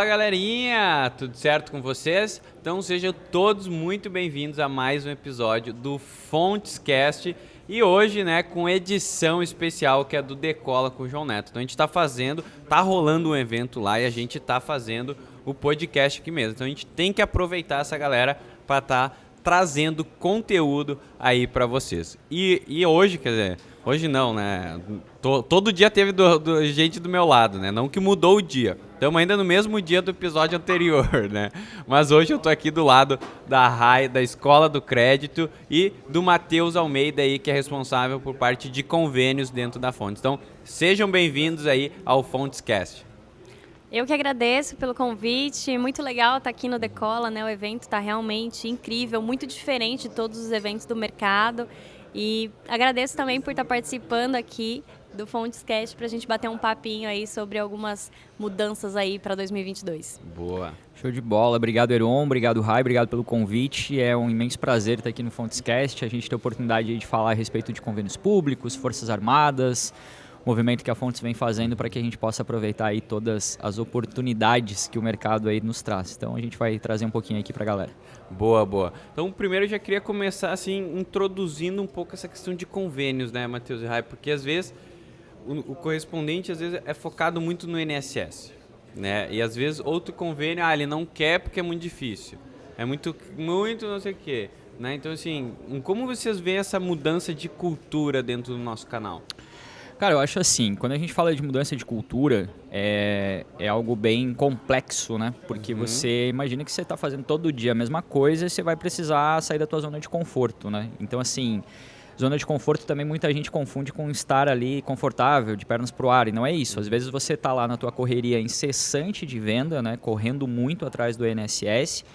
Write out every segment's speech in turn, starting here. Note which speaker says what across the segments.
Speaker 1: Fala galerinha, tudo certo com vocês? Então sejam todos muito bem-vindos a mais um episódio do Fontscast e hoje, né, com edição especial que é do Decola com o João Neto. Então a gente tá rolando um evento lá e a gente tá fazendo o podcast aqui mesmo. Então a gente tem que aproveitar essa galera para estar trazendo conteúdo aí para vocês. E hoje, quer dizer, hoje não, né? Todo dia teve gente do meu lado, né? Não que mudou o dia. Estamos ainda no mesmo dia do episódio anterior, né? Mas hoje eu tô aqui do lado da RAI, da Escola do Crédito e do Matheus Almeida aí, que é responsável por parte de convênios dentro da Fontes. Então, sejam bem-vindos aí ao Fontscast.
Speaker 2: Eu que agradeço pelo convite, muito legal estar aqui no Decola, né? O evento está realmente incrível, muito diferente de todos os eventos do mercado. E agradeço também por estar participando aqui do Fontscast para a gente bater um papinho aí sobre algumas mudanças aí para 2022.
Speaker 1: Boa.
Speaker 3: Show de bola. Obrigado, Heron. Obrigado, Rai. Obrigado pelo convite. É um imenso prazer estar aqui no Fontscast. A gente tem a oportunidade de falar a respeito de convênios públicos, Forças Armadas, movimento que a Fontes vem fazendo para que a gente possa aproveitar aí todas as oportunidades que o mercado aí nos traz. Então a gente vai trazer um pouquinho aqui para a galera.
Speaker 1: Boa, boa. Então primeiro eu já queria começar assim introduzindo um pouco essa questão de convênios, né, Matheus e Rai, porque às vezes o correspondente às vezes é focado muito no INSS, né? E às vezes outro convênio, ele não quer porque é muito difícil. É muito não sei o quê, né? Então assim, como vocês veem essa mudança de cultura dentro do nosso canal?
Speaker 3: Cara, eu acho assim, quando a gente fala de mudança de cultura, é algo bem complexo, né? Porque você imagina que você está fazendo todo dia a mesma coisa e você vai precisar sair da tua zona de conforto, né? Então, assim, zona de conforto também muita gente confunde com estar ali confortável, de pernas pro ar, e não é isso. Às vezes você está lá na tua correria incessante de venda, né? Correndo muito atrás do INSS,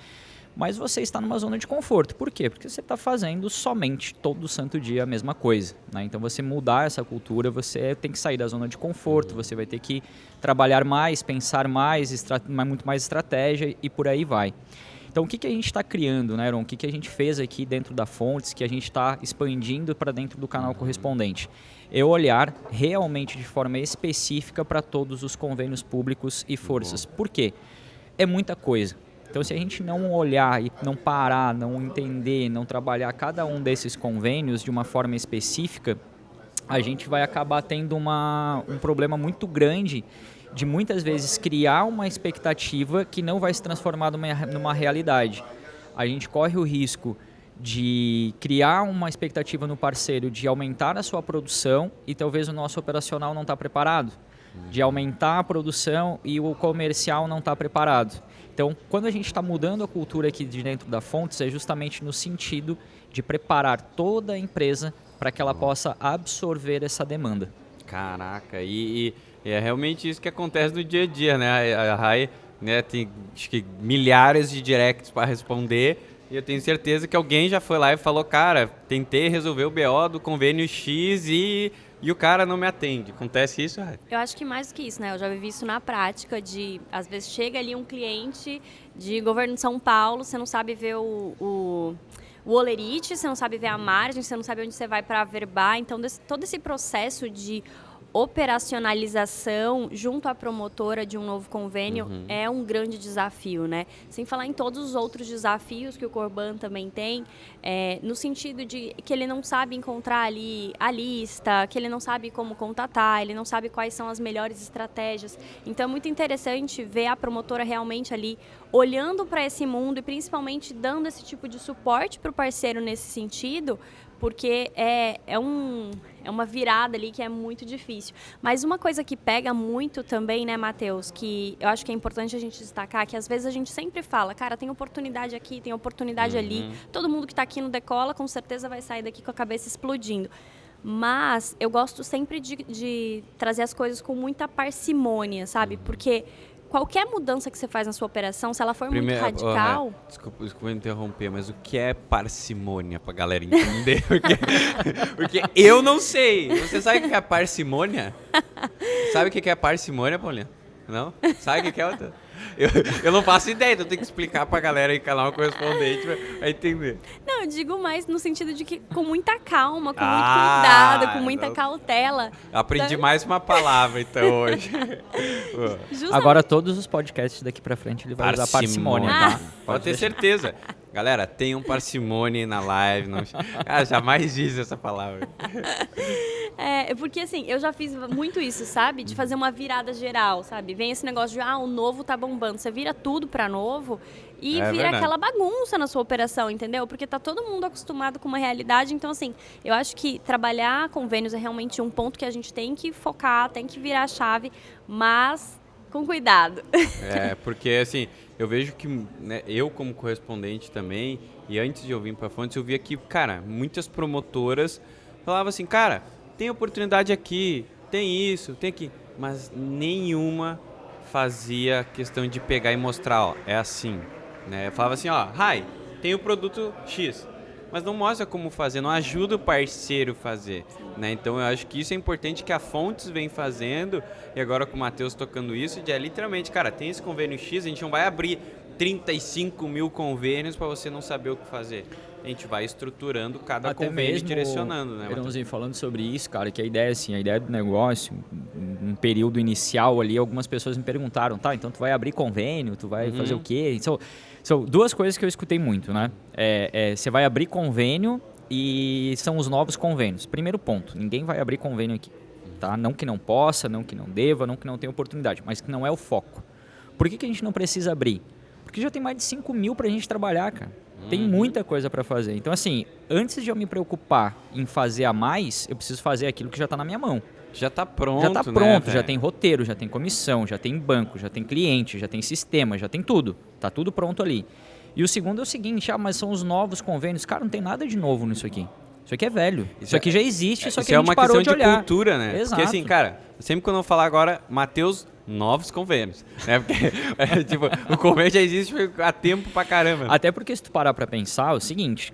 Speaker 3: mas você está numa zona de conforto. Por quê? Porque você está fazendo somente todo santo dia a mesma coisa, né? Então, você mudar essa cultura, você tem que sair da zona de conforto, você vai ter que trabalhar mais, pensar mais, muito mais estratégia e por aí vai. Então, o que a gente está criando, né, Aaron? O que a gente fez aqui dentro da Fontes, que a gente está expandindo para dentro do canal correspondente? É olhar realmente de forma específica para todos os convênios públicos e forças. Por quê? É muita coisa. Então, se a gente não olhar e não parar, não entender, não trabalhar cada um desses convênios de uma forma específica, a gente vai acabar tendo um problema muito grande de muitas vezes criar uma expectativa que não vai se transformar numa realidade. A gente corre o risco de criar uma expectativa no parceiro de aumentar a sua produção e talvez o nosso operacional não está preparado, de aumentar a produção e o comercial não está preparado. Então, quando a gente está mudando a cultura aqui de dentro da Fontes, é justamente no sentido de preparar toda a empresa para que ela possa absorver essa demanda.
Speaker 1: Caraca, e é realmente isso que acontece no dia a dia, né? A RAI, né, tem acho que milhares de directs para responder e eu tenho certeza que alguém já foi lá e falou, cara, tentei resolver o BO do convênio X e o cara não me atende. Acontece isso, RAI?
Speaker 2: Eu acho que mais do que isso, né? Eu já vivi isso na prática às vezes chega ali um cliente de governo de São Paulo, você não sabe ver o holerite, você não sabe ver a margem, você não sabe onde você vai para averbar. Então, todo esse processo de operacionalização junto à promotora de um novo convênio é um grande desafio, né? Sem falar em todos os outros desafios que o Corban também tem, no sentido de que ele não sabe encontrar ali a lista, que ele não sabe como contatar, ele não sabe quais são as melhores estratégias. Então é muito interessante ver a promotora realmente ali olhando para esse mundo e principalmente dando esse tipo de suporte para o parceiro nesse sentido, porque é uma virada ali que é muito difícil. Mas uma coisa que pega muito também, né, Matheus, que eu acho que é importante a gente destacar, que às vezes a gente sempre fala, cara, tem oportunidade aqui, tem oportunidade ali, todo mundo que está aqui no Decola com certeza vai sair daqui com a cabeça explodindo. Mas eu gosto sempre de trazer as coisas com muita parcimônia, sabe? Porque qualquer mudança que você faz na sua operação, se ela for muito radical...
Speaker 1: Desculpa interromper, mas o que é parcimônia pra galera entender? Porque eu não sei. Você sabe o que é parcimônia? Sabe o que é parcimônia, Paulinha? Não? Sabe o que é outra? Eu não faço ideia, então eu tenho que explicar pra galera aí, canal correspondente, pra entender.
Speaker 2: Não, eu digo mais no sentido de que com muita calma, com muito
Speaker 1: Ah,
Speaker 2: cuidado, com muita
Speaker 1: não.
Speaker 2: cautela.
Speaker 1: Aprendi mais uma palavra, então, hoje.
Speaker 2: Justamente.
Speaker 3: Agora todos os podcasts daqui pra frente ele vai usar parcimônia, tá?
Speaker 1: Pode ter certeza. Galera, tenham parcimônia na live. Não... jamais disse essa palavra.
Speaker 2: Porque assim, eu já fiz muito isso, sabe? De fazer uma virada geral, sabe? Vem esse negócio de, o novo tá bombando. Você vira tudo pra novo e vira
Speaker 1: verdade.
Speaker 2: aquela bagunça na sua operação, entendeu? Porque tá todo mundo acostumado com uma realidade. Então, assim, eu acho que trabalhar convênios é realmente um ponto que a gente tem que focar, tem que virar a chave, mas com cuidado.
Speaker 1: Porque assim, eu vejo que, né, eu como correspondente também, e antes de eu vir pra Fontes, eu via que, cara, muitas promotoras falavam assim, cara, tem oportunidade aqui, tem isso, tem aqui, mas nenhuma fazia questão de pegar e mostrar, é assim, né? Falava assim, tem o produto X, mas não mostra como fazer, não ajuda o parceiro a fazer, né? Então eu acho que isso é importante que a Fontes vem fazendo, e agora com o Matheus tocando isso, de literalmente, cara, tem esse convênio X, a gente não vai abrir 35 mil convênios para você não saber o que fazer. A gente vai estruturando cada
Speaker 3: Até
Speaker 1: convênio
Speaker 3: mesmo,
Speaker 1: e direcionando, né?
Speaker 3: Matheus, falando sobre isso, cara, que a ideia assim, a ideia do negócio, um período inicial ali, algumas pessoas me perguntaram, tá, então tu vai abrir convênio, tu vai fazer o quê? São duas coisas que eu escutei muito, né? Você vai abrir convênio e são os novos convênios. Primeiro ponto, ninguém vai abrir convênio aqui, tá? Não que não possa, não que não deva, não que não tenha oportunidade, mas que não é o foco. Por que a gente não precisa abrir? Porque já tem mais de 5 mil pra gente trabalhar, cara. Tem muita coisa pra fazer. Então, assim, antes de eu me preocupar em fazer a mais, eu preciso fazer aquilo que já tá na minha mão.
Speaker 1: Já tá pronto,
Speaker 3: Já tá pronto,
Speaker 1: né,
Speaker 3: já tem roteiro, já tem comissão, já tem banco, já tem cliente, já tem sistema, já tem tudo. Tá tudo pronto ali. E o segundo é o seguinte, mas são os novos convênios. Cara, não tem nada de novo nisso aqui. Isso aqui é velho. Isso aqui já existe, só que a gente parou de olhar.
Speaker 1: Isso é uma questão de cultura, né?
Speaker 3: Exato.
Speaker 1: Porque assim, cara, sempre quando eu falar agora, Matheus, novos convênios, né? Porque, tipo, o convênio já existe há tempo pra caramba.
Speaker 3: Até porque se tu parar pra pensar, é o seguinte,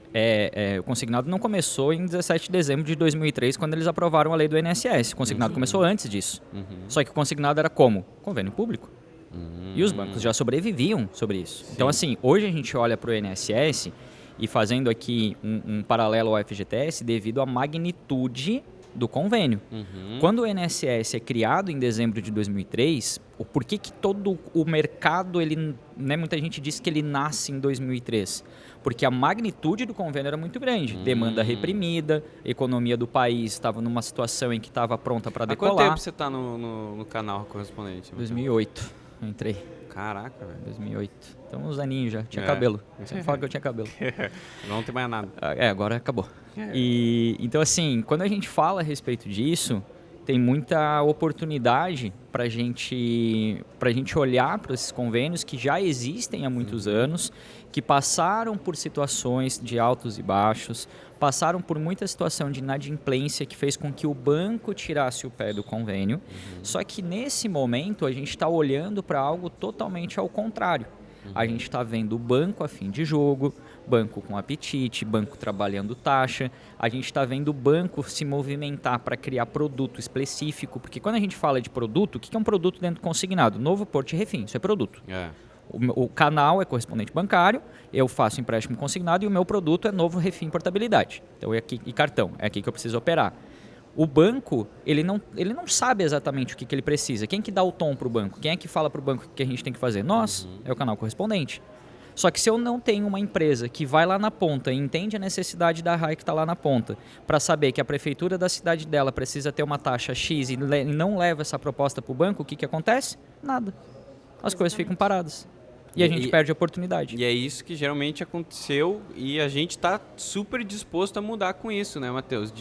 Speaker 3: o consignado não começou em 17 de dezembro de 2003, quando eles aprovaram a lei do INSS. O consignado começou antes disso. Só que o consignado era como? Convênio público. E os bancos já sobreviviam sobre isso. Sim. Então, assim, hoje a gente olha pro INSS e fazendo aqui um paralelo ao FGTS devido à magnitude do convênio. Quando o INSS é criado em dezembro de 2003, o porquê que todo o mercado, ele, né, muita gente diz que ele nasce em 2003? Porque a magnitude do convênio era muito grande. Demanda reprimida, a economia do país estava numa situação em que estava pronta para decolar.
Speaker 1: Há quanto tempo você está no canal correspondente?
Speaker 3: 2008, eu entrei.
Speaker 1: Caraca, velho.
Speaker 3: 2008. Então, uns aninhos já. Tinha cabelo. Eu sempre falo que eu tinha cabelo.
Speaker 1: Não tem mais nada.
Speaker 3: Agora acabou. Então, assim, quando a gente fala a respeito disso, tem muita oportunidade para a gente olhar para esses convênios que já existem há muitos anos, que passaram por situações de altos e baixos, passaram por muita situação de inadimplência que fez com que o banco tirasse o pé do convênio. Só que nesse momento a gente está olhando para algo totalmente ao contrário. A gente está vendo o banco a fim de jogo, banco com apetite, banco trabalhando taxa. A gente está vendo o banco se movimentar para criar produto específico. Porque quando a gente fala de produto, o que é um produto dentro do consignado? Novo Porto e Refim, isso é produto. O canal é correspondente bancário, eu faço empréstimo consignado e o meu produto é novo Refim portabilidade. Então, e cartão, é aqui que eu preciso operar. O banco, ele não sabe exatamente o que ele precisa. Quem que dá o tom para o banco? Quem é que fala para o banco o que a gente tem que fazer? Nós, é o canal correspondente. Só que se eu não tenho uma empresa que vai lá na ponta e entende a necessidade da RAI que está lá na ponta, para saber que a prefeitura da cidade dela precisa ter uma taxa X e não leva essa proposta para o banco, o que acontece? Nada. As coisas ficam paradas. E a gente perde a oportunidade.
Speaker 1: E é isso que geralmente aconteceu e a gente está super disposto a mudar com isso, né, Matheus?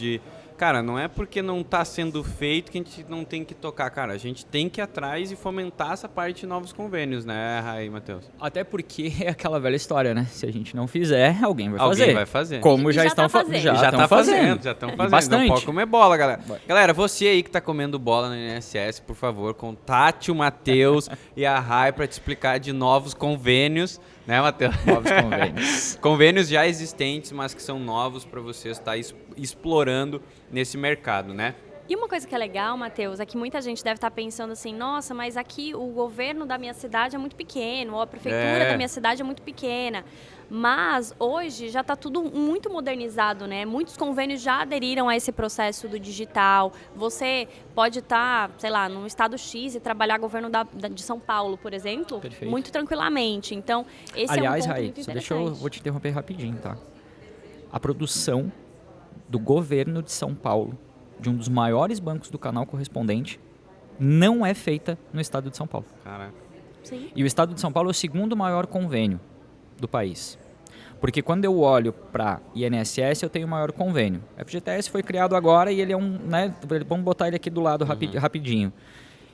Speaker 1: Cara, não é porque não está sendo feito que a gente não tem que tocar, cara. A gente tem que ir atrás e fomentar essa parte de novos convênios, né, Raí, Matheus?
Speaker 3: Até porque é aquela velha história, né? Se a gente não fizer, alguém vai fazer.
Speaker 1: Alguém vai fazer.
Speaker 3: Como já estão fazendo. Já estão fazendo.
Speaker 1: Bastante. Não pode comer bola, galera. Galera, você aí que está comendo bola no INSS, por favor, contate o Matheus e a Raí para te explicar de novos convênios, né, Matheus?
Speaker 3: Novos convênios.
Speaker 1: Convênios já existentes, mas que são novos para você estar explorando nesse mercado, né?
Speaker 2: E uma coisa que é legal, Matheus, é que muita gente deve estar pensando assim, nossa, mas aqui o governo da minha cidade é muito pequeno, ou a prefeitura da minha cidade é muito pequena. Mas hoje já está tudo muito modernizado, né? Muitos convênios já aderiram a esse processo do digital. Você pode estar, sei lá, num estado X e trabalhar governo de São Paulo, por exemplo,
Speaker 3: Perfeito.
Speaker 2: muito tranquilamente. Então, esse
Speaker 3: Aliás,
Speaker 2: é um ponto
Speaker 3: Rai,
Speaker 2: muito
Speaker 3: só
Speaker 2: interessante.
Speaker 3: vou te interromper rapidinho, tá? A produção do governo de São Paulo, de um dos maiores bancos do canal correspondente, não é feita no estado de São Paulo.
Speaker 1: Caraca.
Speaker 2: Sim.
Speaker 3: E o estado de São Paulo é o segundo maior convênio do país. Porque quando eu olho para INSS, eu tenho o maior convênio. O FGTS foi criado agora e ele é um, né, vamos botar ele aqui do lado rapidinho.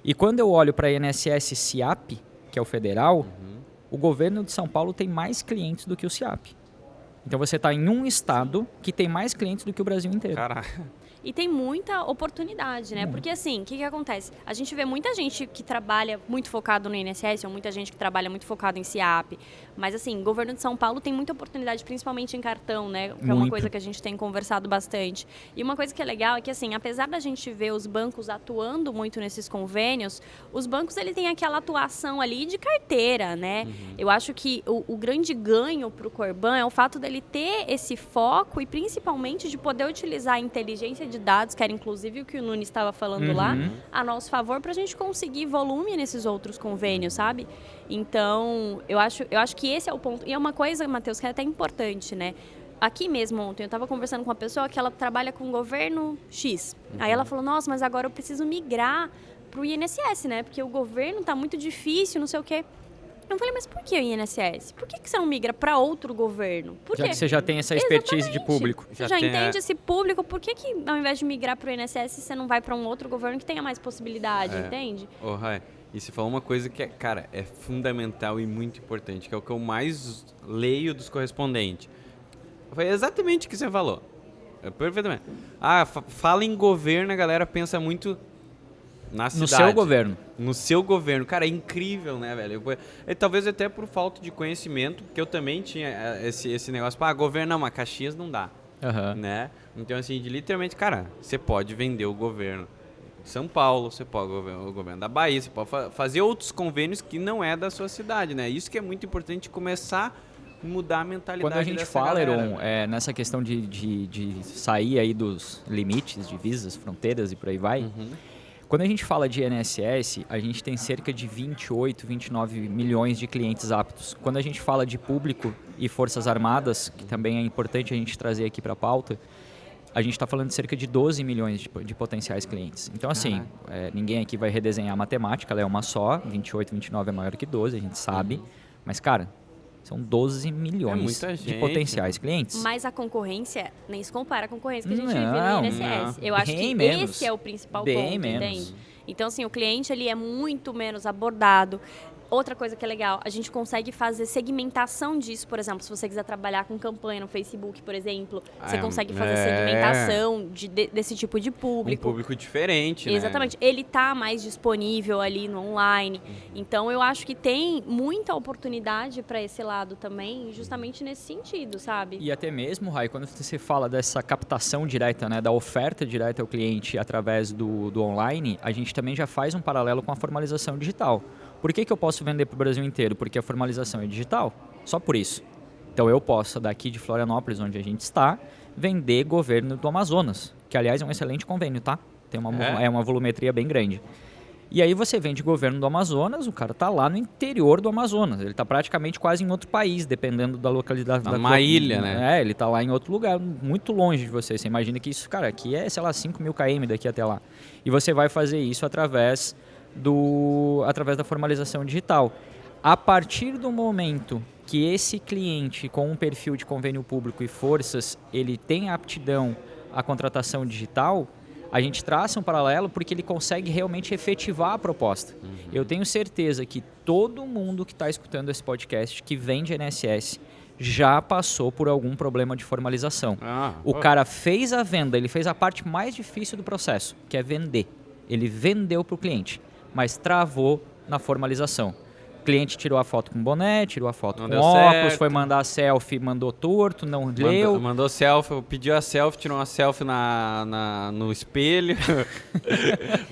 Speaker 3: E quando eu olho para INSS CIAP, que é o federal, o governo de São Paulo tem mais clientes do que o CIAP. Então você está em um estado que tem mais clientes do que o Brasil inteiro.
Speaker 1: Caraca.
Speaker 2: E tem muita oportunidade, né? Porque assim, o que acontece? A gente vê muita gente que trabalha muito focado no INSS, ou muita gente que trabalha muito focado em CIAP. Mas assim, o governo de São Paulo tem muita oportunidade, principalmente em cartão, né? Que é uma coisa que a gente tem conversado bastante. E uma coisa que é legal é que assim, apesar da gente ver os bancos atuando muito nesses convênios, os bancos ele tem aquela atuação ali de carteira, né? Eu acho que o grande ganho para o Corban é o fato dele ter esse foco e principalmente de poder utilizar a inteligência de dados, que era inclusive o que o Nunes estava falando lá, a nosso favor, para a gente conseguir volume nesses outros convênios, sabe? Então, eu acho que esse é o ponto. E é uma coisa, Matheus, que é até importante, né? Aqui mesmo ontem, eu estava conversando com uma pessoa que ela trabalha com o governo X. Aí ela falou, nossa, mas agora eu preciso migrar para o INSS, né? Porque o governo está muito difícil, não sei o quê. Eu falei, mas por que o INSS? Por que você não migra para outro governo? Por
Speaker 3: Já
Speaker 2: quê?
Speaker 3: que você já tem essa expertise de
Speaker 2: Exatamente.
Speaker 3: público.
Speaker 2: Você já entende esse público, por que ao invés de migrar para o INSS, você não vai para um outro governo que tenha mais possibilidade, entende?
Speaker 1: Ô, Rai, e você falou uma coisa que, cara, é fundamental e muito importante, que é o que eu mais leio dos correspondentes. Foi exatamente o que você falou. Perfeitamente. Fala em governo, a galera pensa muito na cidade.
Speaker 3: No seu governo.
Speaker 1: No seu governo. Cara, é incrível, né, velho? Talvez até por falta de conhecimento, porque eu também tinha esse negócio, governo não, mas Caxias não dá, né? Então, assim, literalmente, cara, você pode vender o governo de São Paulo, você pode o governo da Bahia, você pode fazer outros convênios que não é da sua cidade, né? Isso que é muito importante, começar a mudar a mentalidade.
Speaker 3: Quando a gente fala, Heron, nessa questão de sair aí dos limites de visas, fronteiras e por aí vai, quando a gente fala de INSS, a gente tem cerca de 28, 29 milhões de clientes aptos. Quando a gente fala de público e forças armadas, que também é importante a gente trazer aqui para a pauta, a gente está falando de cerca de 12 milhões de potenciais clientes. Então, assim, ninguém aqui vai redesenhar a matemática, ela é uma só, 28, 29 é maior que 12, a gente sabe. Mas, cara, são 12 milhões de potenciais clientes.
Speaker 2: Mas a concorrência nem se compara à concorrência que a gente vive no INSS. Eu acho que esse é o principal ponto, entende? Então, assim, o cliente ele é muito menos abordado. Outra coisa que é legal, a gente consegue fazer segmentação disso, por exemplo, se você quiser trabalhar com campanha no Facebook, por exemplo, você consegue fazer segmentação desse tipo de público.
Speaker 1: Um público diferente, né?
Speaker 2: Exatamente. Ele está mais disponível ali no online. Então, eu acho que tem muita oportunidade para esse lado também, justamente nesse sentido, sabe?
Speaker 3: E até mesmo, Rai, quando você fala dessa captação direta, né, da oferta direta ao cliente através do online, a gente também já faz um paralelo com a formalização digital. Por que eu posso vender para o Brasil inteiro? Porque a formalização é digital. Só por isso. Então eu posso, daqui de Florianópolis, onde a gente está, vender governo do Amazonas, que aliás é um excelente convênio, tá? Tem uma volumetria bem grande. E aí você vende governo do Amazonas, o cara está lá no interior do Amazonas. Ele está praticamente quase em outro país, dependendo da localidade.
Speaker 1: Uma ilha, né?
Speaker 3: Ele está lá em outro lugar, muito longe de você. Você imagina que isso, cara, aqui é, sei lá, 5.000 km daqui até lá. E você vai fazer isso através da formalização digital. A partir do momento que esse cliente com um perfil de convênio público e forças, ele tem aptidão à contratação digital, a gente traça um paralelo porque ele consegue realmente efetivar a proposta. Eu tenho certeza que todo mundo que está escutando esse podcast, que vende INSS, já passou por algum problema de formalização. O cara fez a venda, ele fez a parte mais difícil do processo, que é vender. Ele vendeu para o cliente, mas travou na formalização. cliente tirou a foto com boné, tirou a foto
Speaker 1: Não
Speaker 3: com
Speaker 1: deu
Speaker 3: óculos,
Speaker 1: certo.
Speaker 3: foi mandar a selfie, mandou torto, não leu.
Speaker 1: Mandou selfie, pediu a selfie, tirou uma selfie no espelho,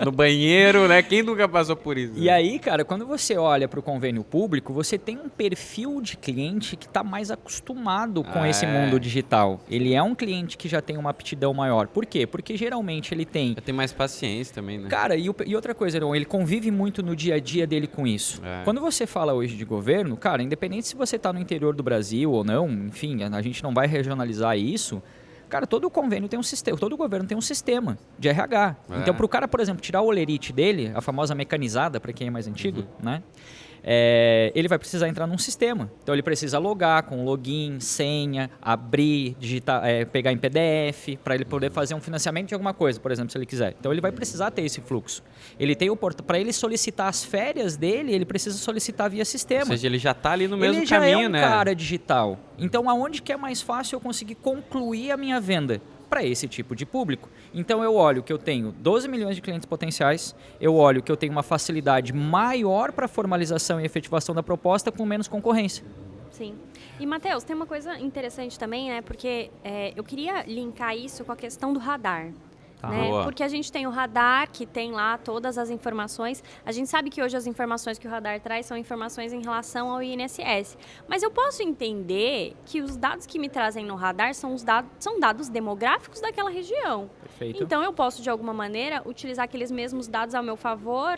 Speaker 1: no banheiro, né? Quem nunca passou por isso?
Speaker 3: E aí, cara, quando você olha para o convênio público, você tem um perfil de cliente que está mais acostumado com esse mundo digital. Ele é um cliente que já tem uma aptidão maior. Por quê? Porque geralmente ele tem...
Speaker 1: Já tem mais paciência também, né?
Speaker 3: Cara, e outra coisa, Heron, ele convive muito no dia a dia dele com isso. Quando você fala hoje de governo, cara, independente se você está no interior do Brasil ou não, enfim, a gente não vai regionalizar isso. Cara, todo convênio tem um sistema, todo governo tem um sistema de RH. Então, para o cara, por exemplo, tirar o olerite dele, a famosa mecanizada, para quem é mais antigo, né? Ele vai precisar entrar num sistema. Então ele precisa logar com login, senha, abrir, digitar, pegar em PDF, para ele poder fazer um financiamento de alguma coisa, por exemplo, se ele quiser. Então ele vai precisar ter esse fluxo. Ele tem para ele solicitar as férias dele, ele precisa solicitar via sistema.
Speaker 1: Ou seja, ele já está ali no mesmo
Speaker 3: ele
Speaker 1: caminho,
Speaker 3: já é um
Speaker 1: né?
Speaker 3: cara digital. Então aonde que é mais fácil eu conseguir concluir a minha venda? Para esse tipo de público. Então eu olho que eu tenho 12 milhões de clientes potenciais, eu olho que eu tenho uma facilidade maior para formalização e efetivação da proposta com menos concorrência.
Speaker 2: Sim. E, Matheus, tem uma coisa interessante também, né? Porque eu queria linkar isso com a questão do radar. Né? Porque a gente tem o radar, que tem lá todas as informações. A gente sabe que hoje as informações que o radar traz são informações em relação ao INSS. Mas eu posso entender que os dados que me trazem no radar são dados demográficos daquela região.
Speaker 3: Perfeito.
Speaker 2: Então eu posso, de alguma maneira, utilizar aqueles mesmos dados ao meu favor,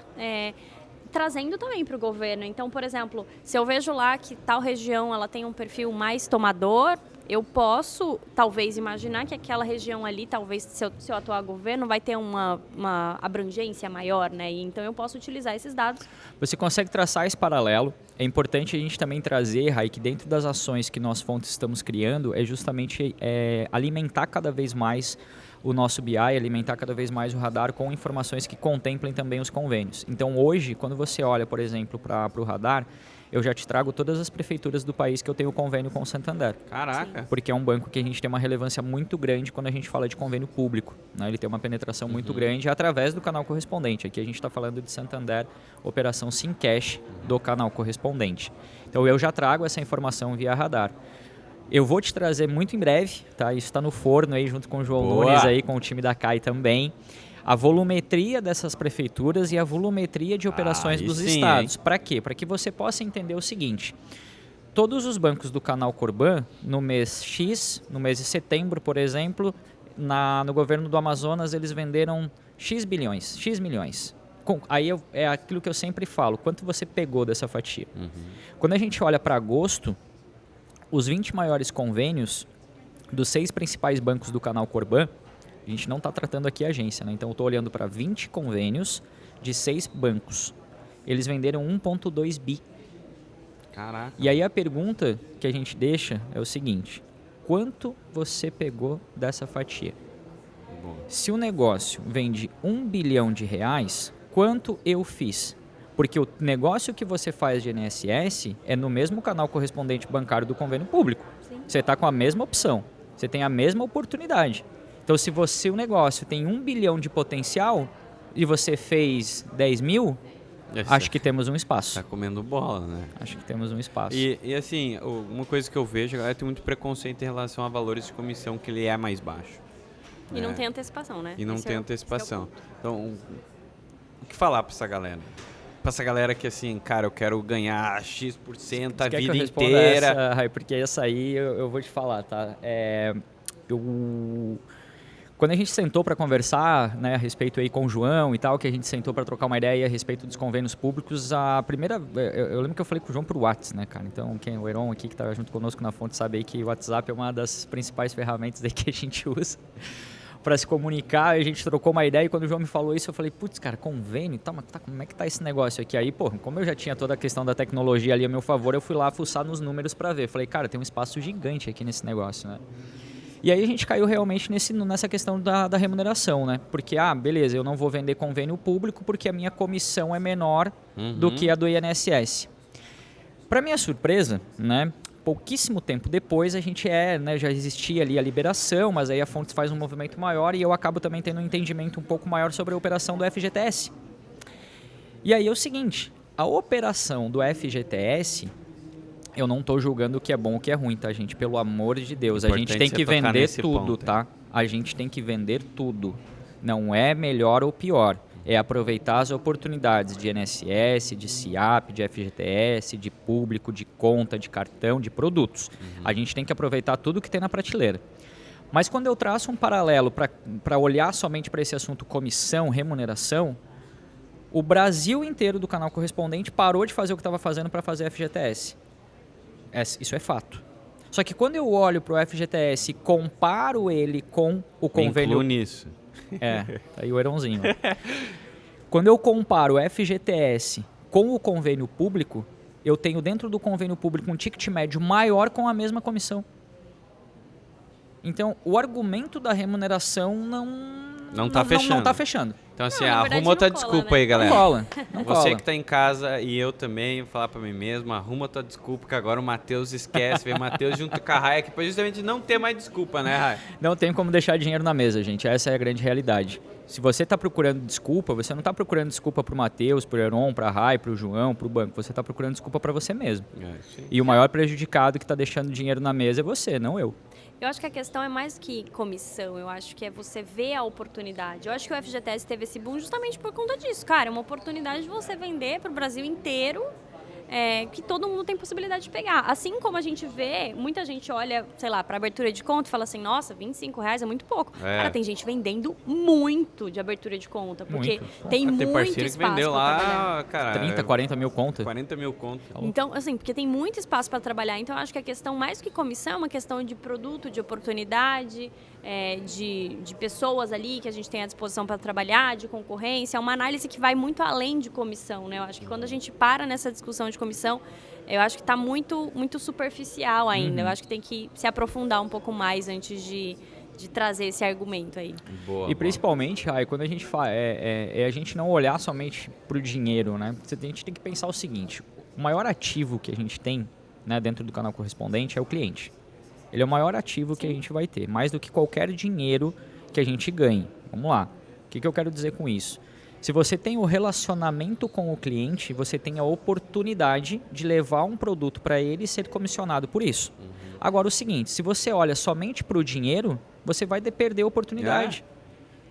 Speaker 2: trazendo também para o governo. Então, por exemplo, se eu vejo lá que tal região ela tem um perfil mais tomador, eu posso, talvez, imaginar que aquela região ali, talvez, se eu atuar governo, vai ter uma abrangência maior, né? E então eu posso utilizar esses dados.
Speaker 3: Você consegue traçar esse paralelo. É importante a gente também trazer, Rai, que dentro das ações que nós Fontes estamos criando, é justamente alimentar cada vez mais o nosso BI, alimentar cada vez mais o radar com informações que contemplem também os convênios. Então, hoje, quando você olha, por exemplo, para o radar, eu já te trago todas as prefeituras do país que eu tenho convênio com o Santander.
Speaker 1: Caraca!
Speaker 3: Porque é um banco que a gente tem uma relevância muito grande quando a gente fala de convênio público. Né? Ele tem uma penetração muito grande através do canal correspondente. Aqui a gente está falando de Santander, operação Simcash do canal correspondente. Então eu já trago essa informação via radar. Eu vou te trazer muito em breve, tá? Isso está no forno aí junto com o João Nunes, aí, com o time da CAI também. A volumetria dessas prefeituras e a volumetria de operações dos estados. Para quê? Para que você possa entender o seguinte. Todos os bancos do canal Corban, no mês X, no mês de setembro, por exemplo, no governo do Amazonas, eles venderam X bilhões, X milhões. Aí é aquilo que eu sempre falo, quanto você pegou dessa fatia. Quando a gente olha para agosto, os 20 maiores convênios dos 6 principais bancos do canal Corban, a gente não está tratando aqui a agência, né? Então eu estou olhando para 20 convênios de 6 bancos. Eles venderam 1,2 bi.
Speaker 1: Caraca.
Speaker 3: E aí a pergunta que a gente deixa é o seguinte: quanto você pegou dessa fatia?
Speaker 1: Bom.
Speaker 3: Se o negócio vende 1 bilhão de reais, quanto eu fiz? Porque o negócio que você faz de INSS é no mesmo canal correspondente bancário do convênio público.
Speaker 2: Sim.
Speaker 3: Você está com a mesma opção, você tem a mesma oportunidade. Então, se o negócio tem 1 bilhão de potencial e você fez 10 mil, acho que temos um espaço.
Speaker 1: Tá comendo bola, né?
Speaker 3: Acho que temos um espaço.
Speaker 1: E assim, uma coisa que eu vejo, a galera tem muito preconceito em relação a valores de comissão, que ele é mais baixo.
Speaker 2: E não tem antecipação, né?
Speaker 1: E não
Speaker 2: Esse
Speaker 1: tem
Speaker 2: é
Speaker 1: antecipação. Então, o que falar pra essa galera? Pra essa galera que assim, cara, eu quero ganhar X% a vida inteira.
Speaker 3: Essa, porque essa aí eu vou te falar, tá? Quando a gente sentou para conversar, né, a respeito aí com o João e tal, que a gente sentou para trocar uma ideia a respeito dos convênios públicos, eu lembro que eu falei com o João por WhatsApp, né, cara? Então, o Heron aqui que está junto conosco na Fonte sabe aí que o WhatsApp é uma das principais ferramentas aí que a gente usa para se comunicar. A gente trocou uma ideia e quando o João me falou isso, eu falei, putz, cara, convênio, tá, como é que tá esse negócio aqui? Aí, pô, como eu já tinha toda a questão da tecnologia ali a meu favor, eu fui lá fuçar nos números para ver. Falei, cara, tem um espaço gigante aqui nesse negócio, né? E aí a gente caiu realmente nessa questão da remuneração, né? Porque, beleza, eu não vou vender convênio público porque a minha comissão é menor do que a do INSS. Para minha surpresa, né? Pouquíssimo tempo depois a gente já existia ali a liberação, mas aí a Fontes faz um movimento maior e eu acabo também tendo um entendimento um pouco maior sobre a operação do FGTS. E aí é o seguinte, A operação do FGTS, eu não estou julgando o que é bom ou o que é ruim, tá, gente? Pelo amor de Deus, a gente tem que vender tudo, tá? A gente tem que vender tudo. Não é melhor ou pior. É aproveitar as oportunidades de INSS, de SIAP, de FGTS, de público, de conta, de cartão, de produtos. A gente tem que aproveitar tudo que tem na prateleira. Mas quando eu traço um paralelo para olhar somente para esse assunto comissão, remuneração, o Brasil inteiro do canal correspondente parou de fazer o que estava fazendo para fazer FGTS. Isso é fato. Só que quando eu olho para o FGTS e comparo ele com o convênio...
Speaker 1: Incluo nisso.
Speaker 3: Tá aí o Heronzinho. Quando eu comparo o FGTS com o convênio público, eu tenho dentro do convênio público um ticket médio maior com a mesma comissão. Então, o argumento da remuneração não tá fechando.
Speaker 1: Então, assim,
Speaker 2: Não, na verdade,
Speaker 1: arruma outra
Speaker 2: não cola,
Speaker 1: desculpa
Speaker 2: né?
Speaker 1: aí, galera.
Speaker 3: Não
Speaker 1: Você
Speaker 3: cola.
Speaker 1: que tá em casa e eu também, vou falar pra mim mesmo, arruma tua desculpa, que agora o Matheus esquece, vem o Matheus junto com a Raia, que pra justamente não ter mais desculpa, né, Raia?
Speaker 3: Não tem como deixar dinheiro na mesa, gente. Essa é a grande realidade. Se você está procurando desculpa, você não está procurando desculpa para o Matheus, para o Heron, para a Rai, para o João, para o banco. Você está procurando desculpa para você mesmo. E o maior prejudicado que está deixando dinheiro na mesa é você, não eu.
Speaker 2: Eu acho que a questão é mais que comissão, eu acho que é você ver a oportunidade. Eu acho que o FGTS teve esse boom justamente por conta disso. Cara, é uma oportunidade de você vender para o Brasil inteiro, que todo mundo tem possibilidade de pegar. Assim como a gente vê, muita gente olha, sei lá, para abertura de conta e fala assim, nossa, R$25 é muito pouco. Cara, tem gente vendendo muito de abertura de conta, porque tem muito
Speaker 1: parceiro
Speaker 2: espaço
Speaker 1: que vendeu
Speaker 2: pra
Speaker 1: lá,
Speaker 2: trabalhar.
Speaker 1: cara...
Speaker 3: 30, 40 mil contas.
Speaker 1: 40 mil contas.
Speaker 2: Então, assim, porque tem muito espaço para trabalhar. Então, eu acho que a questão, mais que comissão, é uma questão de produto, de oportunidade, de pessoas ali que a gente tem à disposição para trabalhar, de concorrência. É uma análise que vai muito além de comissão, né? Eu acho que quando a gente para nessa discussão de comissão, eu acho que está muito, muito superficial ainda. Eu acho que tem que se aprofundar um pouco mais antes de trazer esse argumento aí.
Speaker 3: E principalmente, Rai, quando a gente fala, a gente não olhar somente para o dinheiro, né? A gente tem que pensar o seguinte, o maior ativo que a gente tem, né, dentro do canal correspondente é o cliente. Ele é o maior ativo que a gente vai ter, mais do que qualquer dinheiro que a gente ganhe. Vamos lá, o que eu quero dizer com isso? Se você tem o relacionamento com o cliente, você tem a oportunidade de levar um produto para ele e ser comissionado por isso. Agora, o seguinte, se você olha somente para o dinheiro, você vai perder a oportunidade.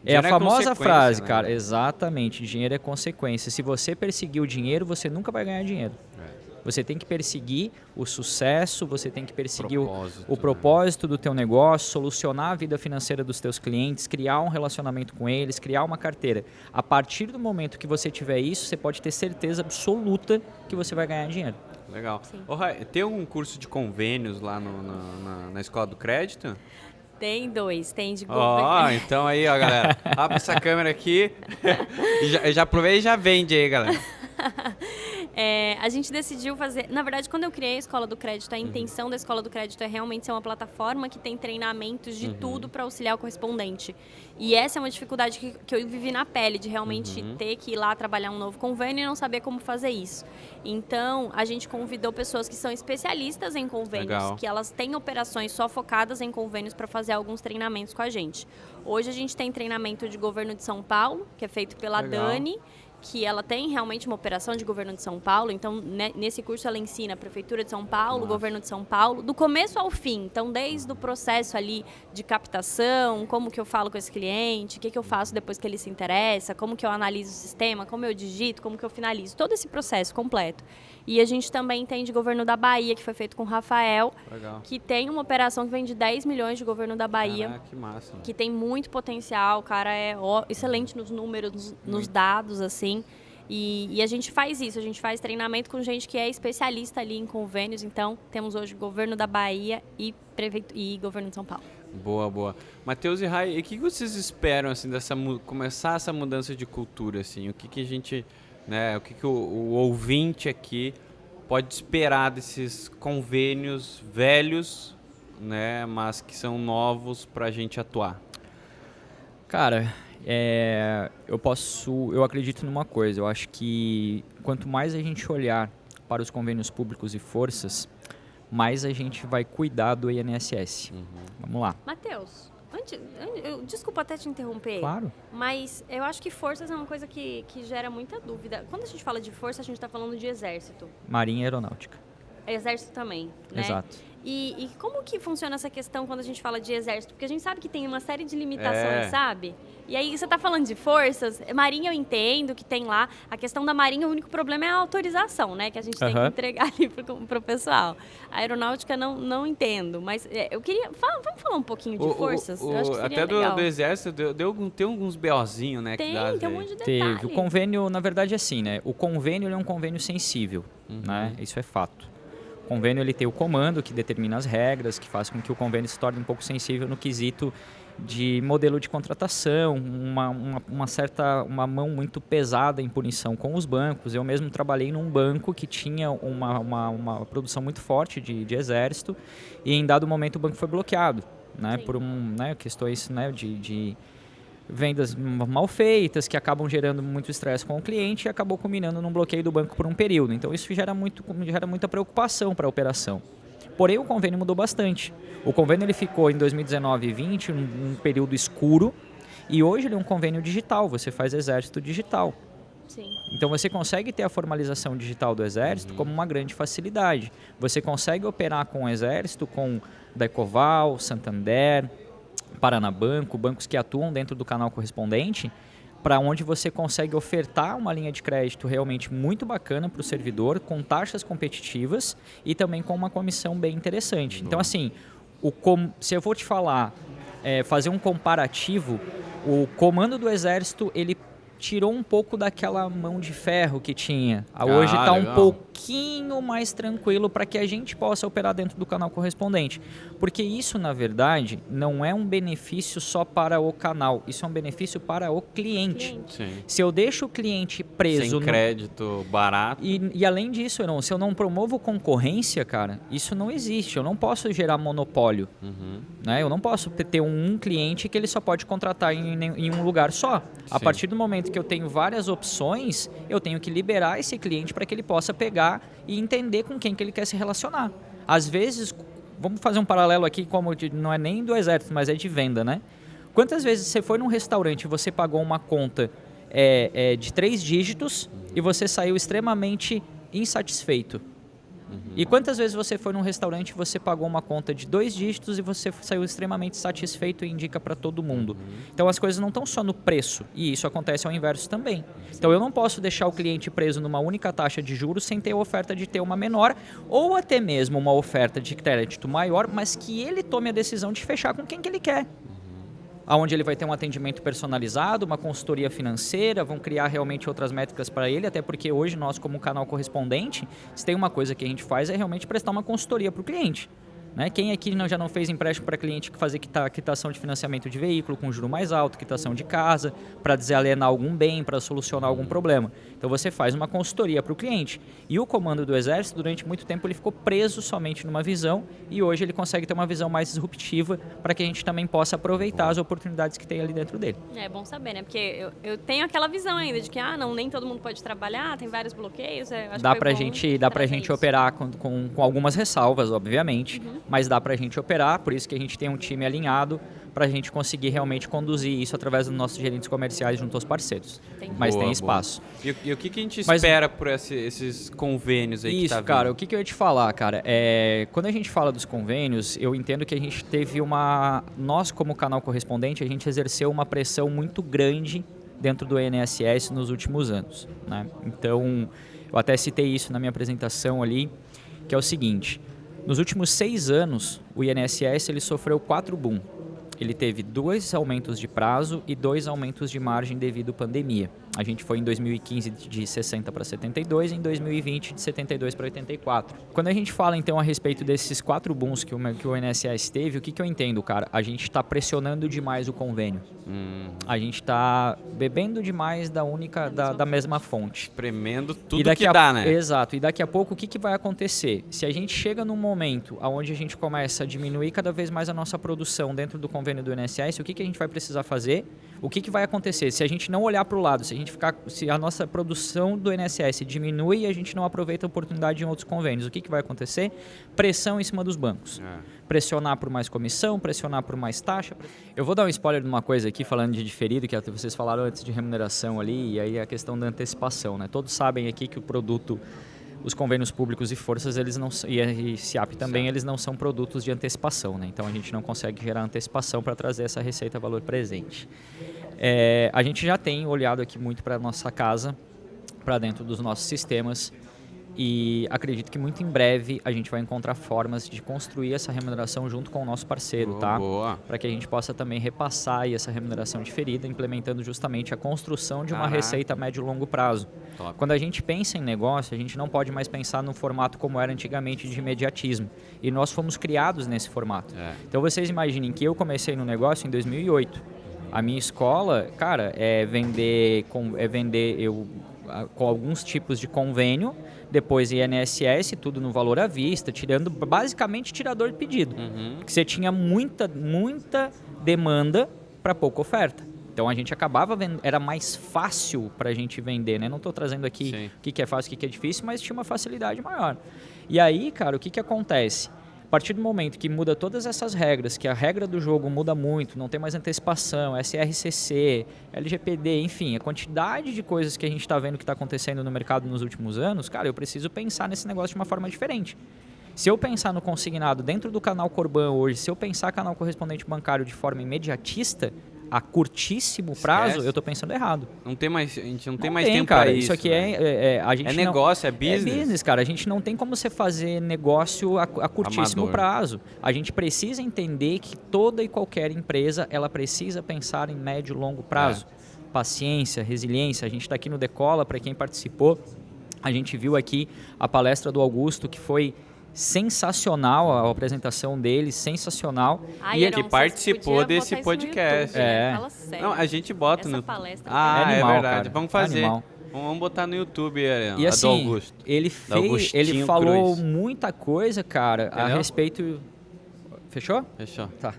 Speaker 3: É a famosa frase, né, cara. Exatamente, dinheiro é consequência. Se você perseguir o dinheiro, você nunca vai ganhar dinheiro. Você tem que perseguir o sucesso, você tem que perseguir o propósito do teu negócio, solucionar a vida financeira dos teus clientes, criar um relacionamento com eles, criar uma carteira. A partir do momento que você tiver isso, você pode ter certeza absoluta que você vai ganhar dinheiro.
Speaker 1: Legal. Tem algum curso de convênios lá na Escola do Crédito?
Speaker 2: Tem 2, tem de governo.
Speaker 1: Então aí, ó, galera, abre essa câmera aqui e já aproveita e já vende aí, galera.
Speaker 2: A gente decidiu fazer... Na verdade, quando eu criei a Escola do Crédito, a intenção da Escola do Crédito é realmente ser uma plataforma que tem treinamentos de tudo para auxiliar o correspondente. E essa é uma dificuldade que eu vivi na pele, de realmente ter que ir lá trabalhar um novo convênio e não saber como fazer isso. Então, a gente convidou pessoas que são especialistas em convênios, que elas têm operações só focadas em convênios para fazer alguns treinamentos com a gente. Hoje a gente tem treinamento de governo de São Paulo, que é feito pela Dani, que ela tem realmente uma operação de governo de São Paulo. Então, nesse curso ela ensina a Prefeitura de São Paulo, o governo de São Paulo, do começo ao fim. Então, desde o processo ali de captação, como que eu falo com esse cliente, o que eu faço depois que ele se interessa, como que eu analiso o sistema, como eu digito, como que eu finalizo, todo esse processo completo. E a gente também tem de governo da Bahia, que foi feito com o Rafael, que tem uma operação que vem de 10 milhões de governo da Bahia.
Speaker 1: Caraca, que massa.
Speaker 2: Que tem muito potencial, o cara é excelente nos números, nos dados, assim. E a gente faz isso, a gente faz treinamento com gente que é especialista ali em convênios. Então, temos hoje governo da Bahia e governo de São Paulo.
Speaker 1: Boa. Matheus e Rai, o que vocês esperam, assim, começar essa mudança de cultura, assim? O que a gente... Né, o que o ouvinte aqui pode esperar desses convênios velhos, né, mas que são novos para a gente atuar?
Speaker 3: Cara, eu acredito numa coisa. Eu acho que quanto mais a gente olhar para os convênios públicos e forças, mais a gente vai cuidar do INSS. Vamos lá.
Speaker 2: Matheus, Desculpa até te interromper.
Speaker 3: Claro.
Speaker 2: Mas eu acho que forças é uma coisa que gera muita dúvida. Quando a gente fala de força, a gente está falando de exército.
Speaker 3: Marinha e aeronáutica.
Speaker 2: Exército também, né?
Speaker 3: Exato.
Speaker 2: E como que funciona essa questão quando a gente fala de exército? Porque a gente sabe que tem uma série de limitações, sabe? E aí você tá falando de forças, Marinha eu entendo que tem lá, a questão da Marinha, o único problema é a autorização, né? Que a gente tem que entregar ali pro pessoal. A aeronáutica não entendo, mas eu queria... vamos falar um pouquinho de forças? Eu acho que seria
Speaker 1: até
Speaker 2: legal.
Speaker 1: do exército, tem alguns BOzinhos, né?
Speaker 2: Tem um monte de detalhe.
Speaker 3: Teve. O convênio, na verdade, é assim, né? O convênio ele é um convênio sensível, né? Isso é fato. O convênio ele tem o comando que determina as regras, que faz com que o convênio se torne um pouco sensível no quesito de modelo de contratação, uma mão muito pesada em punição com os bancos. Eu mesmo trabalhei num banco que tinha uma produção muito forte de exército e em dado momento o banco foi bloqueado, né, por questões, né, de vendas mal feitas, que acabam gerando muito estresse com o cliente e acabou culminando num bloqueio do banco por um período. Então isso gera muita preocupação para a operação. Porém, o convênio mudou bastante. O convênio ele ficou em 2019 e 2020 num período escuro e hoje ele é um convênio digital, você faz exército digital.
Speaker 2: Sim.
Speaker 3: Então você consegue ter a formalização digital do exército como uma grande facilidade. Você consegue operar com o exército, com Daicoval, Santander, Paranabanco, bancos que atuam dentro do canal correspondente, para onde você consegue ofertar uma linha de crédito realmente muito bacana para o servidor, com taxas competitivas e também com uma comissão bem interessante. Então, assim, se eu vou te falar, fazer um comparativo, o comando do Exército, ele tirou um pouco daquela mão de ferro que tinha. Hoje está um pouquinho mais tranquilo para que a gente possa operar dentro do canal correspondente. Porque isso, na verdade, não é um benefício só para o canal. Isso é um benefício para o cliente.
Speaker 1: Sim.
Speaker 3: Se eu deixo o cliente preso...
Speaker 1: Sem crédito barato.
Speaker 3: E além disso, se eu não promovo concorrência, cara, isso não existe. Eu não posso gerar monopólio. Né? Eu não posso ter um cliente que ele só pode contratar em um lugar só. A partir do momento que eu tenho várias opções, eu tenho que liberar esse cliente para que ele possa pegar e entender com quem que ele quer se relacionar. Às vezes, vamos fazer um paralelo aqui, não é nem do exército, mas é de venda, né? Quantas vezes você foi num restaurante e você pagou uma conta de 3 dígitos e você saiu extremamente insatisfeito? E quantas vezes você foi num restaurante e você pagou uma conta de 2 dígitos e você saiu extremamente satisfeito e indica para todo mundo? Então as coisas não estão só no preço, e isso acontece ao inverso também. Então eu não posso deixar o cliente preso numa única taxa de juros sem ter a oferta de ter uma menor, ou até mesmo uma oferta de crédito maior, mas que ele tome a decisão de fechar com quem que ele quer. Onde ele vai ter um atendimento personalizado, uma consultoria financeira, vão criar realmente outras métricas para ele, até porque hoje nós, como canal correspondente, se tem uma coisa que a gente faz é realmente prestar uma consultoria para o cliente. Né? Quem aqui já não fez empréstimo para cliente que fazer quitação de financiamento de veículo com juro mais alto, quitação de casa, para desalienar algum bem, para solucionar algum problema? Então você faz uma consultoria para o cliente. E o comando do Exército, durante muito tempo, ele ficou preso somente numa visão e hoje ele consegue ter uma visão mais disruptiva para que a gente também possa aproveitar as oportunidades que tem ali dentro dele.
Speaker 2: É bom saber, né? Porque eu tenho aquela visão ainda de que nem todo mundo pode trabalhar, tem vários bloqueios.
Speaker 3: Dá para a gente operar com algumas ressalvas, obviamente. Mas dá para a gente operar, por isso que a gente tem um time alinhado para a gente conseguir realmente conduzir isso através dos nossos gerentes comerciais junto aos parceiros. Mas tem espaço.
Speaker 1: E o que a gente espera por esses convênios aí que tá vindo?
Speaker 3: Isso, cara, o que eu ia te falar, cara, quando a gente fala dos convênios, eu entendo que a gente teve nós como canal correspondente, a gente exerceu uma pressão muito grande dentro do INSS nos últimos anos, né? Então, eu até citei isso na minha apresentação ali, que é o seguinte: nos últimos 6 anos, o INSS ele sofreu 4 boom. Ele teve 2 aumentos de prazo e 2 aumentos de margem devido à pandemia. A gente foi em 2015 de 60 para 72 e em 2020 de 72 para 84. Quando a gente fala então a respeito desses 4 booms que o INSS teve, o que eu entendo, cara? A gente está pressionando demais o convênio. A gente está bebendo demais da mesma fonte.
Speaker 1: Espremendo tudo que dá, né?
Speaker 3: Exato. E daqui a pouco o que vai acontecer? Se a gente chega num momento onde a gente começa a diminuir cada vez mais a nossa produção dentro do convênio do INSS, o que a gente vai precisar fazer? O que vai acontecer? Se a gente não olhar para o lado, se a nossa produção do INSS diminui e a gente não aproveita a oportunidade em outros convênios, o que vai acontecer? Pressão em cima dos bancos. Pressionar por mais comissão, pressionar por mais taxa. Eu vou dar um spoiler de uma coisa aqui, falando de diferido, que vocês falaram antes de remuneração ali, e aí a questão da antecipação, né? Todos sabem aqui que o produto, os convênios públicos e forças, eles não, e SIAP também, eles não são produtos de antecipação, né? Então a gente não consegue gerar antecipação para trazer essa receita valor presente. A gente já tem olhado aqui muito para a nossa casa, para dentro dos nossos sistemas, e acredito que muito em breve a gente vai encontrar formas de construir essa remuneração junto com o nosso parceiro, tá? Para que a gente possa também repassar aí essa remuneração diferida, implementando justamente a construção de uma receita a médio e longo prazo.
Speaker 1: Top.
Speaker 3: Quando a gente pensa em negócio, a gente não pode mais pensar no formato como era antigamente de imediatismo. E nós fomos criados nesse formato. Então vocês imaginem que eu comecei no negócio em 2008. A minha escola, cara, é vender com alguns tipos de convênio, depois INSS, tudo no valor à vista, basicamente tirador de pedido. Porque você tinha muita demanda para pouca oferta. Então a gente acabava vendo, era mais fácil para a gente vender, né? Não estou trazendo aqui o que é fácil, o que é difícil, mas tinha uma facilidade maior. E aí, cara, o que acontece? A partir do momento que muda todas essas regras, que a regra do jogo muda muito, não tem mais antecipação, SRCC, LGPD, enfim, a quantidade de coisas que a gente está vendo que está acontecendo no mercado nos últimos anos, cara, eu preciso pensar nesse negócio de uma forma diferente. Se eu pensar no consignado dentro do canal Corban hoje, se eu pensar canal correspondente bancário de forma imediatista, a curtíssimo prazo, eu estou pensando errado.
Speaker 1: A gente não tem mais tempo
Speaker 3: para
Speaker 1: isso.
Speaker 3: Isso aqui a gente
Speaker 1: negócio, é business.
Speaker 3: É business, cara. A gente não tem como você fazer negócio a curtíssimo prazo. A gente precisa entender que toda e qualquer empresa, ela precisa pensar em médio e longo prazo. Paciência, resiliência. A gente está aqui no Decola, para quem participou, a gente viu aqui a palestra do Augusto, que foi sensacional, a apresentação dele, sensacional.
Speaker 1: E ele participou desse podcast.
Speaker 2: YouTube, né? Fala sério.
Speaker 1: Não, a gente bota
Speaker 2: essa
Speaker 1: no...
Speaker 2: palestra.
Speaker 3: É animal,
Speaker 1: é verdade.
Speaker 3: Cara.
Speaker 1: Vamos fazer. Vamos botar no YouTube
Speaker 3: e assim,
Speaker 1: do Augusto.
Speaker 3: Ele falou muita coisa, cara, a respeito... Fechou?
Speaker 1: Fechou.
Speaker 3: Tá.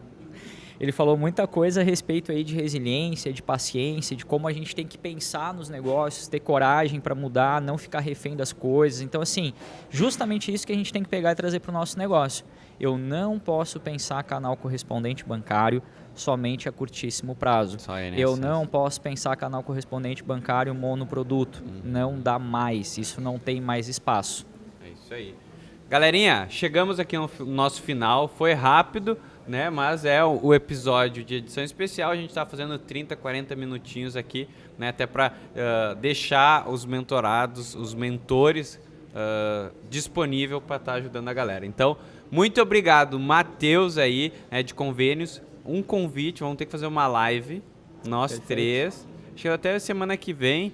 Speaker 3: Ele falou muita coisa a respeito aí de resiliência, de paciência, de como a gente tem que pensar nos negócios, ter coragem para mudar, não ficar refém das coisas. Então, assim, justamente isso que a gente tem que pegar e trazer para o nosso negócio. Eu não posso pensar canal correspondente bancário somente a curtíssimo prazo. Eu não posso pensar canal correspondente bancário monoproduto. Não dá mais. Isso não tem mais espaço.
Speaker 1: É isso aí. Galerinha, chegamos aqui no nosso final. Foi rápido, né? Mas é o episódio de edição especial. A gente está fazendo 30, 40 minutinhos aqui, né? Até para deixar os mentorados, os mentores disponível para estar ajudando a galera. Então, muito obrigado, Matheus aí, de Convênios. Um convite, vamos ter que fazer uma live, nós três. Acho que até semana que vem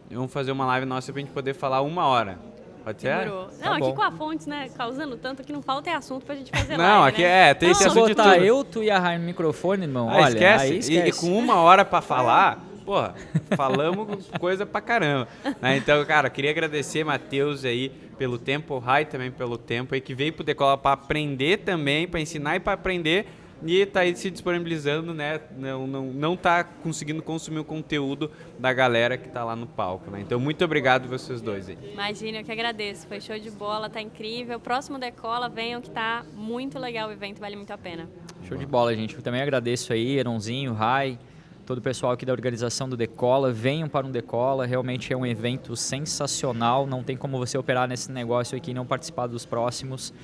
Speaker 1: vamos fazer uma live nossa pra gente poder falar 1 hora. Pode ser?
Speaker 2: Demorou. Não, aqui com a Fontes, né, causando tanto que não falta assunto pra gente fazer
Speaker 1: não,
Speaker 2: live,
Speaker 1: aqui
Speaker 2: né?
Speaker 1: tem
Speaker 3: se
Speaker 1: assunto de
Speaker 3: botar
Speaker 1: tudo.
Speaker 3: tu e a Rai no microfone, irmão,
Speaker 1: olha,
Speaker 3: esquece.
Speaker 1: Aí esquece. E com 1 hora pra falar, porra, falamos coisa pra caramba. Então, cara, queria agradecer, Matheus, aí, pelo tempo, o Rai também pelo tempo, aí, que veio pro Decola pra aprender também, pra ensinar e pra aprender, e tá aí se disponibilizando, né? Não tá conseguindo consumir o conteúdo da galera que tá lá no palco, né? Então, muito obrigado vocês dois aí.
Speaker 2: Imagina, eu que agradeço. Foi show de bola, tá incrível. Próximo Decola, venham que tá muito legal o evento, vale muito a pena.
Speaker 3: Show de bola, gente. Eu também agradeço aí, Eronzinho, Rai, todo o pessoal aqui da organização do Decola. Venham para um Decola, realmente é um evento sensacional. Não tem como você operar nesse negócio aqui e não participar dos próximos.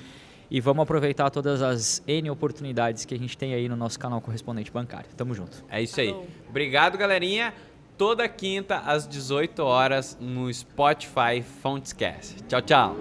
Speaker 3: E vamos aproveitar todas as N oportunidades que a gente tem aí no nosso canal correspondente bancário. Tamo junto.
Speaker 1: É isso aí. Obrigado, galerinha. Toda quinta às 18 horas no Spotify Fontscast. Tchau, tchau.